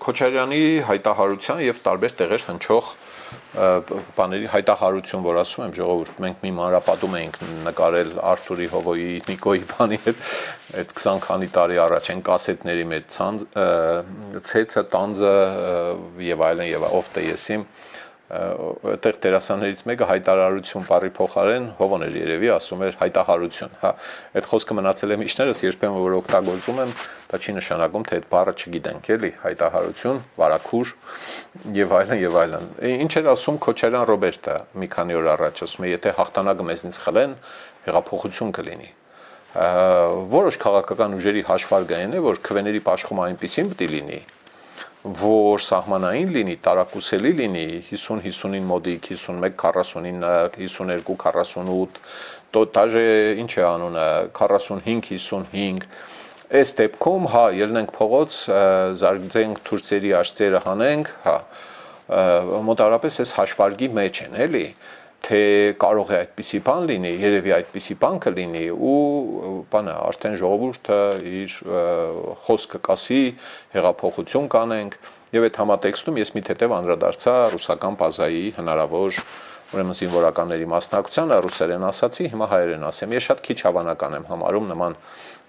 Քոչարյանի հայտարարության եւ տարբեր տեղեր հնչող բաների հայտարարություն, որ ասում եմ ժողովուրդ, մենք մի մանրապատում էինք նկարել Արթուրի Հովոյի, Նիկոյի բանի հետ, այդ 20 քանի տարի առաջ են կասետների մեջ ցեցը, տանձը եւ այլն եւ ով տեեսիմ այդտեղ դերասաններից մեկը հայտարարություն բարի փոխարեն Հովոն էր երևի ասում էր հայտարարություն, հա, այդ խոսքը մնացել է միշներս, երբեմն որ օգտագործում եմ, դա չի նշանակում, թե այդ բառը չգիտենք, էլի, հայտարարություն, վարակուր եւ այլն եւ այլն։ Ինչ էր ասում Քոչարյան Ռոբերտը մի քանի օր առաջ, ասում է, եթե հաղթանակը մեզնից խլեն, հեղափոխություն կլինի։ Որոշ քաղաքական ուժերի հաշվարկային է, որ քվեների պաշխումը այնպեսին պետք է լինի, որ սահմանային լինի, տարակուսելի լինի 50-50-ին մոդիկ, 51-49, 52-48, դաժե ինչ է անունը 45-55, այս դեպքում, հա, ելնենք փողոց, զարգացենք թուրքերի աշծերը հանենք, հա, մոտարապես այս հաշվարկի մեջ են, էլի, թե կարող է այդպիսի բան լինի, երևի այդպիսի բան կլինի ու բանը արդեն ժողովուրդը իր խոսքը կասի, հեղափոխություն կանենք եւ այդ համատեքստում ես մի թեթև անդրադարձա ռուսական բազայի հնարավոր ուրեմն զինվորականների մասնակցությանը ռուսերեն ասացի, հիմա հայերեն ասեմ։ Ես շատ քիչ հավանական եմ համարում նման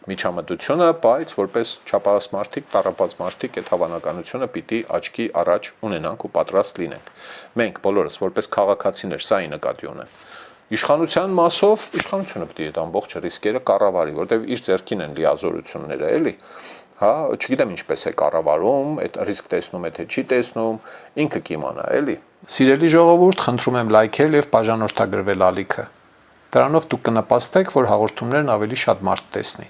միջամտությունը, բայց որպես չափահաս մարդիկ, տառապած մարդիկ այդ հավանականությունը պիտի աչքի առաջ ունենանք ու պատրաստ լինենք։ Մենք բոլորս որպես քաղաքացիներ սա ի նկատի ունենք։ Իշխանության մասով իշխանությունը պետք է այդ ամբողջ ռիսկերը կառավարի, որտեղ իր ձեռքին են լիազորությունները, էլի։ Հա, չգիտեմ ինչպես է կառավարում, այդ ռիսկ տեսնում է թե չի տեսնում, ինքը կիմանա, էլի։ Սիրելի ժողովուրդ, խնդրում եմ լայքել եւ բաժանորդագրվել ալիքը։ Դրանով դուք կնպաստեք, որ հաղորդումներն ավելի շատ մարդ տեսնի։